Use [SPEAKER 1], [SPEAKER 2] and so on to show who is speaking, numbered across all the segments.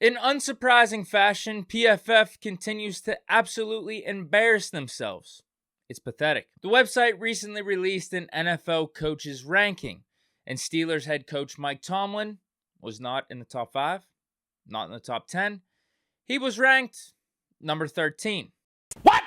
[SPEAKER 1] In unsurprising fashion, PFF continues to absolutely embarrass themselves. It's pathetic. The website recently released an NFL coaches ranking, and Steelers head coach Mike Tomlin was not in the top 5, not in the top 10. He was ranked number 13.
[SPEAKER 2] What?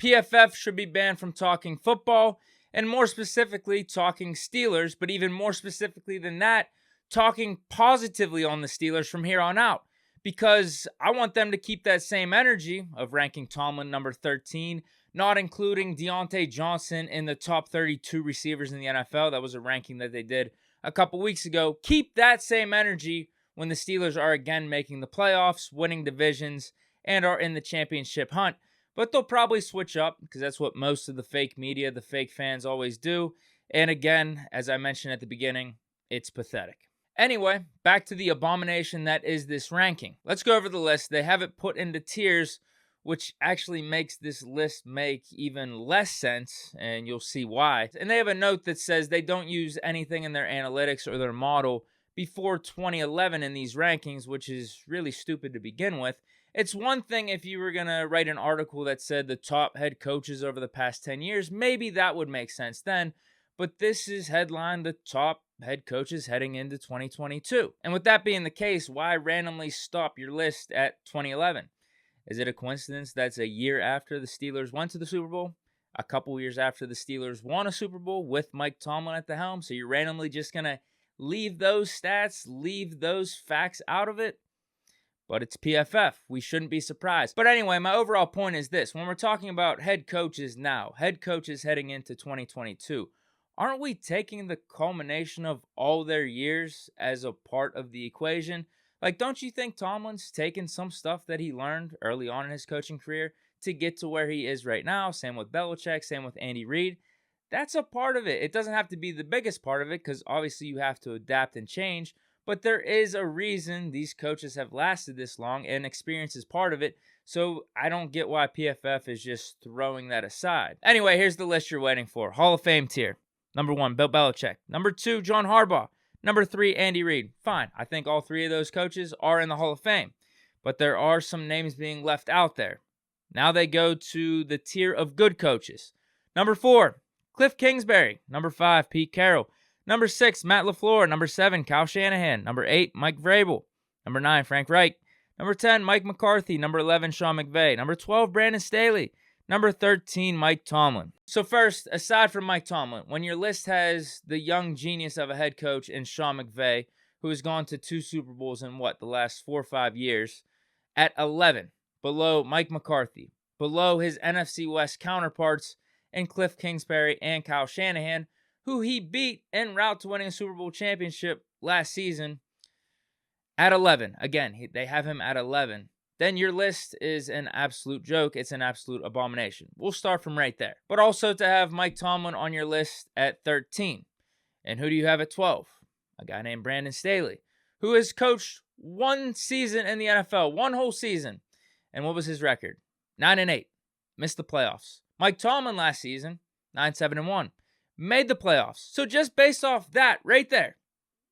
[SPEAKER 1] PFF should be banned from talking football, and more specifically, talking Steelers, but even more specifically than that, talking positively on the Steelers from here on out. Because I want them to keep that same energy of ranking Tomlin number 13, not including Deontay Johnson in the top 32 receivers in the NFL. That was a ranking that they did a couple weeks ago. Keep that same energy when the Steelers are again making the playoffs, winning divisions, and are in the championship hunt. But they'll probably switch up because that's what most of the fake media, the fake fans always do. And again, as I mentioned at the beginning, it's pathetic. Anyway, back to the abomination that is this ranking. Let's go over the list. They have it put into tiers, which actually makes this list make even less sense, and you'll see why. And they have a note that says they don't use anything in their analytics or their model before 2011 in these rankings, which is really stupid to begin with. It's one thing if you were going to write an article that said the top head coaches over the past 10 years, maybe that would make sense then. But this is headlined the top head coaches heading into 2022. And with that being the case, why randomly stop your list at 2011? Is it a coincidence that's a year after the Steelers went to the Super Bowl? A couple years after the Steelers won a Super Bowl with Mike Tomlin at the helm? So you're randomly just going to leave those stats, leave those facts out of it? But it's PFF. We shouldn't be surprised. But anyway, my overall point is this. When we're talking about head coaches now, head coaches heading into 2022, aren't we taking the culmination of all their years as a part of the equation? Like, don't you think Tomlin's taken some stuff that he learned early on in his coaching career to get to where he is right now? Same with Belichick, same with Andy Reid. That's a part of it. It doesn't have to be the biggest part of it because obviously you have to adapt and change. But there is a reason these coaches have lasted this long, and experience is part of it. So I don't get why PFF is just throwing that aside. Anyway, here's the list you're waiting for. Hall of Fame tier. Number 1, Bill Belichick. Number 2, John Harbaugh. Number 3, Andy Reid. Fine. I think all 3 of those coaches are in the Hall of Fame. But there are some names being left out there. Now they go to the tier of good coaches. Number 4, Cliff Kingsbury. Number 5, Pete Carroll. Number 6, Matt LaFleur. Number 7, Kyle Shanahan. Number 8, Mike Vrabel. Number 9, Frank Reich. Number 10, Mike McCarthy. Number 11, Sean McVay. Number 12, Brandon Staley. Number 13, Mike Tomlin. So first, aside from Mike Tomlin, when your list has the young genius of a head coach in Sean McVay, who has gone to 2 Super Bowls in the last 4 or 5 years, at 11, below Mike McCarthy, below his NFC West counterparts in Cliff Kingsbury and Kyle Shanahan, who he beat en route to winning a Super Bowl championship last season, at 11. Again, they have him at 11. Then your list is an absolute joke. It's an absolute abomination. We'll start from right there. But also to have Mike Tomlin on your list at 13. And who do you have at 12? A guy named Brandon Staley, who has coached 1 season in the NFL, 1 whole season. And what was his record? 9-8. Missed the playoffs. Mike Tomlin last season, 9-7-1. Made the playoffs. So just based off that right there,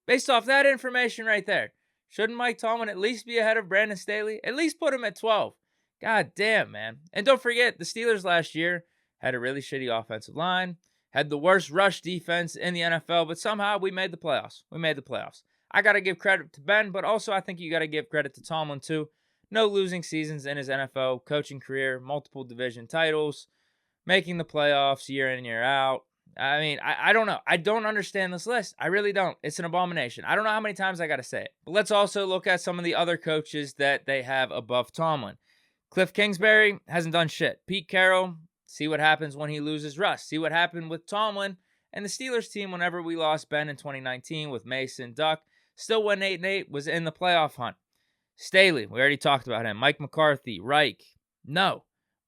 [SPEAKER 1] based off that information right there, shouldn't Mike Tomlin at least be ahead of Brandon Staley? At least put him at 12. God damn, man. And don't forget, the Steelers last year had a really shitty offensive line, had the worst rush defense in the NFL, but somehow we made the playoffs. We made the playoffs. I got to give credit to Ben, but also I think you got to give credit to Tomlin too. No losing seasons in his NFL coaching career, multiple division titles, making the playoffs year in, year out. I mean, I don't know. I don't understand this list. I really don't. It's an abomination. I don't know how many times I got to say it. But let's also look at some of the other coaches that they have above Tomlin. Cliff Kingsbury hasn't done shit. Pete Carroll, see what happens when he loses rust. See what happened with Tomlin and the Steelers team whenever we lost Ben in 2019 with Mason, Duck. Still went 8-8, was in the playoff hunt. Staley, we already talked about him. Mike McCarthy, Reich, no.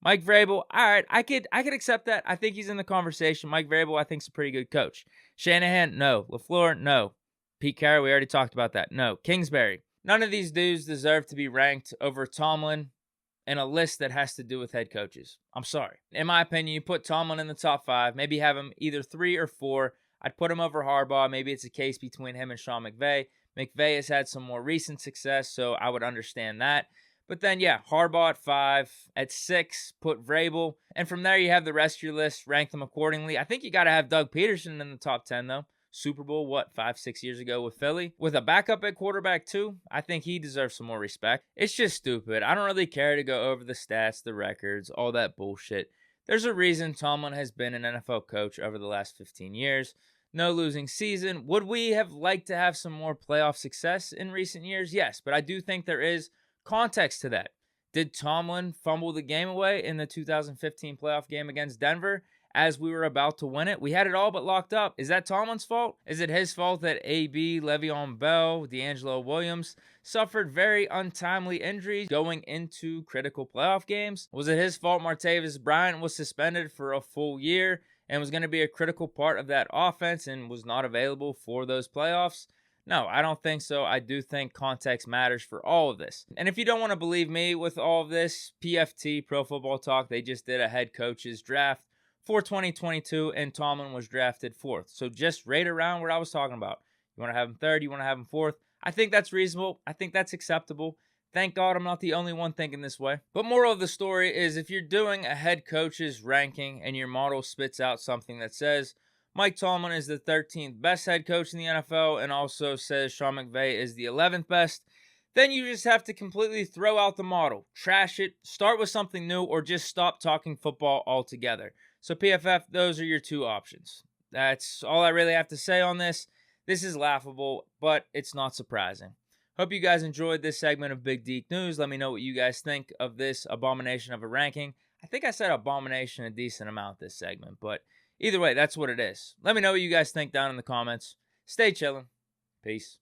[SPEAKER 1] Mike Vrabel, all right, I could accept that. I think he's in the conversation. Mike Vrabel, I think, is a pretty good coach. Shanahan, no. LaFleur, no. Pete Carroll, we already talked about that. No. Kingsbury. None of these dudes deserve to be ranked over Tomlin in a list that has to do with head coaches. I'm sorry. In my opinion, you put Tomlin in the top 5, maybe have him either 3 or 4. I'd put him over Harbaugh. Maybe it's a case between him and Sean McVay. McVay has had some more recent success, so I would understand that. But then, yeah, Harbaugh at 5. At 6, put Vrabel. And from there, you have the rest of your list. Rank them accordingly. I think you got to have Doug Peterson in the top 10, though. Super Bowl, 5-6 years ago with Philly? With a backup at quarterback, too? I think he deserves some more respect. It's just stupid. I don't really care to go over the stats, the records, all that bullshit. There's a reason Tomlin has been an NFL coach over the last 15 years. No losing season. Would we have liked to have some more playoff success in recent years? Yes, but I do think there is context to that. Did Tomlin fumble the game away in the 2015 playoff game against Denver as we were about to win it? We had it all but locked up. Is that Tomlin's fault? Is it his fault that AB, Le'Veon Bell, D'Angelo Williams suffered very untimely injuries going into critical playoff games? Was it his fault Martavis Bryant was suspended for a full year and was going to be a critical part of that offense and was not available for those playoffs? No, I don't think so. I do think context matters for all of this. And if you don't want to believe me with all of this, PFT, Pro Football Talk, they just did a head coach's draft for 2022, and Tomlin was drafted 4th. So just right around what I was talking about. You want to have him 3rd, you want to have him 4th. I think that's reasonable. I think that's acceptable. Thank God I'm not the only one thinking this way. But moral of the story is if you're doing a head coach's ranking and your model spits out something that says Mike Tomlin is the 13th best head coach in the NFL and also says Sean McVay is the 11th best, then you just have to completely throw out the model, trash it, start with something new, or just stop talking football altogether. So PFF, those are your 2 options. That's all I really have to say on this. This is laughable, but it's not surprising. Hope you guys enjoyed this segment of Big Deke News. Let me know what you guys think of this abomination of a ranking. I think I said abomination a decent amount this segment, but either way, that's what it is. Let me know what you guys think down in the comments. Stay chillin'. Peace.